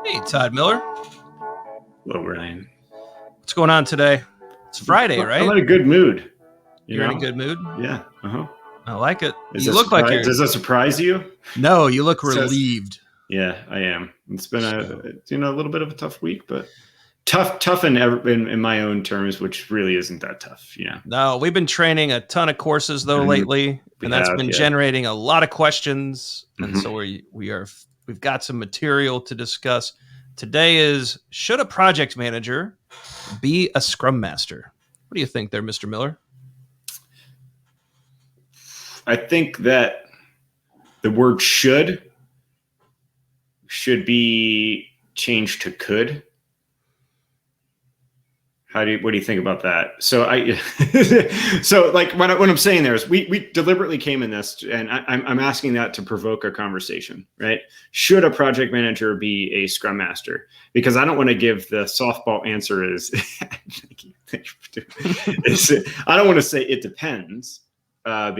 Hey, Todd Miller. Hello, Ryan. What's going on today? It's Friday, I'm right? in a good mood. You're in a good mood? Yeah. Uh-huh. I like it. Does You look like you're... Does that surprise you? No, you look Says- relieved. Yeah, I am. It's been a little bit of a tough week, but tough in my own terms, which really isn't that tough. Yeah. No, we've been training a ton of courses though lately, and that's been generating a lot of questions. And so we've got some material to discuss. Today is, should a project manager be a Scrum Master? What do you think there, Mr. Miller? I think that the word should be changed to could. What do you think about that? So so like what I'm saying there is we deliberately came in this, and I'm asking that to provoke a conversation, right? Should a project manager be a Scrum Master? Because I don't want to give the softball answer is, I don't want to say it depends, but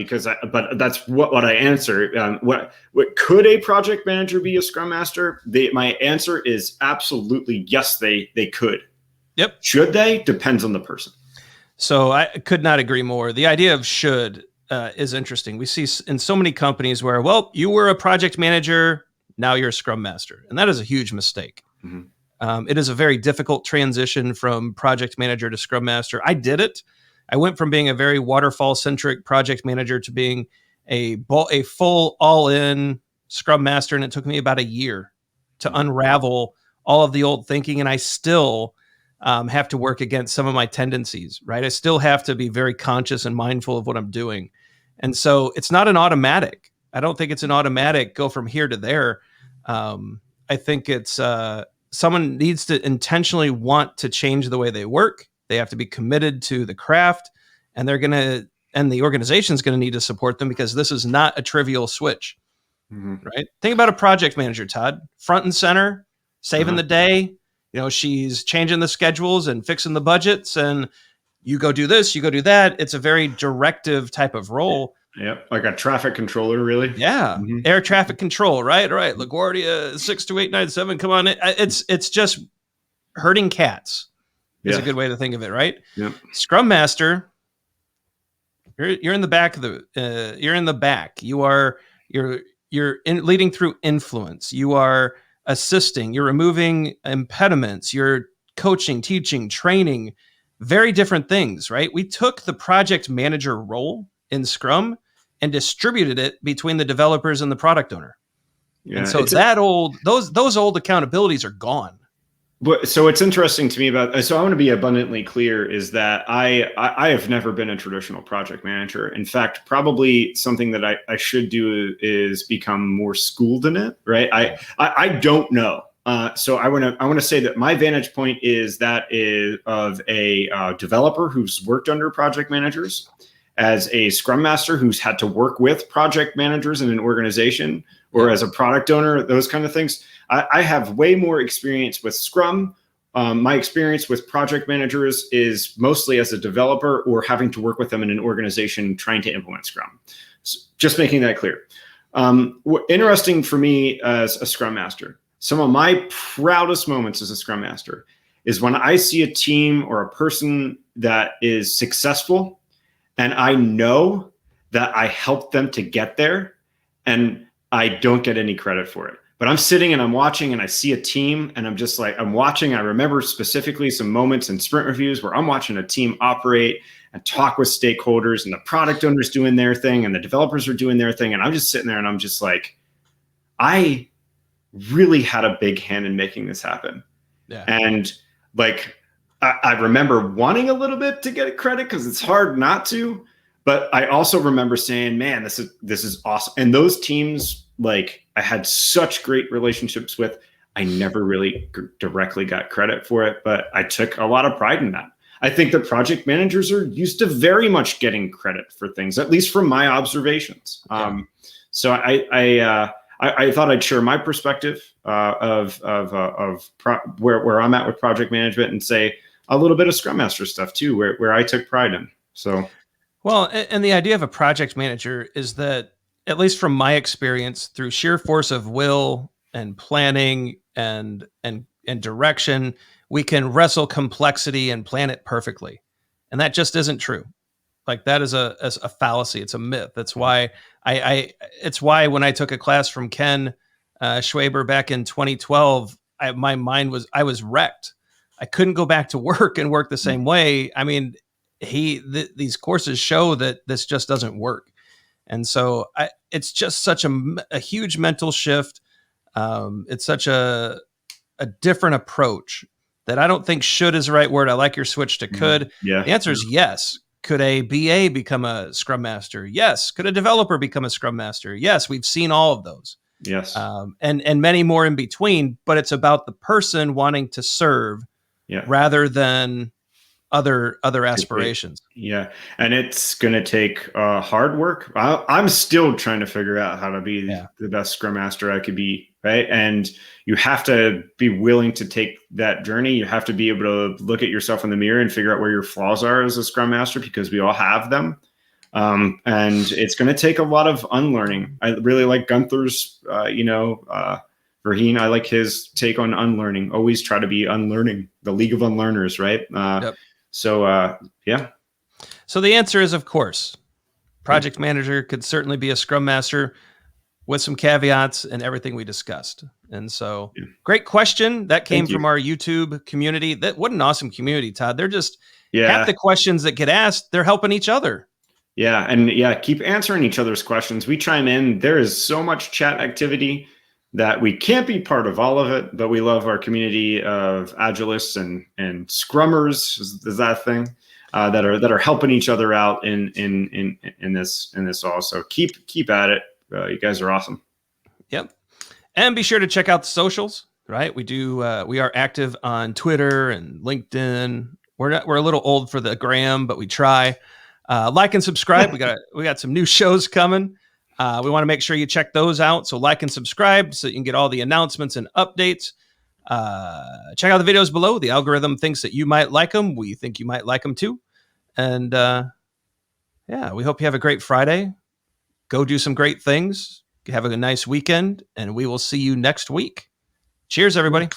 that's what I answer. What could a project manager be a Scrum Master? My answer is absolutely yes, they could. Yep. Should they? Depends on the person. So I could not agree more. The idea of should is interesting. We see in so many companies where, well, you were a project manager, now you're a Scrum Master. And that is a huge mistake. Mm-hmm. It is a very difficult transition from project manager to Scrum Master. I did it. I went from being a very waterfall-centric project manager to being a full all-in Scrum Master. And it took me about a year to unravel all of the old thinking. And I still... have to work against some of my tendencies, right? I still have to be very conscious and mindful of what I'm doing. And so it's not an automatic. I don't think it's an automatic go from here to there. I think it's someone needs to intentionally want to change the way they work. They have to be committed to the craft, and the organization's going to need to support them, because this is not a trivial switch, right? Think about a project manager, Todd, front and center, saving the day. You know, she's changing the schedules and fixing the budgets, and you go do this, you go do that. It's a very directive type of role. Yep, like a traffic controller, really. Yeah, air traffic control, right? All right, LaGuardia 62897. Come on, it's just herding cats. Is a good way to think of it, right? Yep. Scrum Master, you're in the back of the. You're in the back. You're leading through influence. You are assisting, you're removing impediments, you're coaching, teaching, training, very different things, right? We took the project manager role in Scrum and distributed it between the developers and the product owner. Yeah, and so those old accountabilities are gone. But so what's interesting to me so I want to be abundantly clear is that I have never been a traditional project manager. In fact, probably something that I should do is become more schooled in it, right? I don't know. So I want to say that my vantage point is of a developer who's worked under project managers, as a Scrum Master who's had to work with project managers in an organization, or as a product owner, those kind of things. I have way more experience with Scrum. My experience with project managers is mostly as a developer or having to work with them in an organization trying to implement Scrum. So just making that clear. Interesting for me as a Scrum Master, some of my proudest moments as a Scrum Master is when I see a team or a person that is successful, and I know that I helped them to get there, and I don't get any credit for it. But I'm sitting and I'm watching, and I see a team, and I'm just like, I'm watching. I remember specifically some moments in sprint reviews where I'm watching a team operate and talk with stakeholders, and the product owners doing their thing and the developers are doing their thing. And I'm just sitting there and I'm just like, I really had a big hand in making this happen. Yeah. And like, I remember wanting a little bit to get credit because it's hard not to, but I also remember saying, man, this is awesome. And those teams, like, I had such great relationships with. I never really directly got credit for it, but I took a lot of pride in that. I think that project managers are used to very much getting credit for things, at least from my observations. Yeah. So I thought I'd share my perspective of where I'm at with project management, and say a little bit of Scrum Master stuff too, where I took pride in. So, well, and the idea of a project manager is that, at least from my experience, through sheer force of will and planning and direction. We can wrestle complexity and plan it perfectly. And that just isn't true. Like that is a fallacy. It's a myth. That's why it's why when I took a class from Ken Schwaber back in 2012, I was wrecked. I couldn't go back to work and work the same way. I mean, these courses show that this just doesn't work. And so it's just such a huge mental shift. It's such a different approach that I don't think should is the right word. I like your switch to could. Yeah. The answer is yes. Could a BA become a Scrum Master? Yes. Could a developer become a Scrum Master? Yes. We've seen all of those. Yes. And many more in between, but it's about the person wanting to serve rather than other aspirations. Yeah. And it's going to take hard work. I'm still trying to figure out how to be the best Scrum Master I could be. Right. And you have to be willing to take that journey. You have to be able to look at yourself in the mirror and figure out where your flaws are as a Scrum Master, because we all have them. And it's going to take a lot of unlearning. I really like Gunther's, Verheen. I like his take on unlearning. Always try to be unlearning, the League of Unlearners, right? So the answer is, of course, project manager could certainly be a Scrum Master with some caveats and everything we discussed. And so great question. That came from our YouTube community. What an awesome community, Todd. They're just half the questions that get asked, they're helping each other. Yeah. And keep answering each other's questions. We chime in. There is so much chat activity that we can't be part of all of it, but we love our community of agilists and scrummers, is that thing, that are helping each other out in this also. Keep at it. You guys are awesome. Yep. And be sure to check out the socials, right? We are active on Twitter and LinkedIn. We're a little old for the gram, but we try. Like and subscribe. We got some new shows coming. We want to make sure you check those out. So like and subscribe so you can get all the announcements and updates. Check out the videos below. The algorithm thinks that you might like them. We think you might like them too. And we hope you have a great Friday. Go do some great things. Have a nice weekend, and we will see you next week. Cheers, everybody.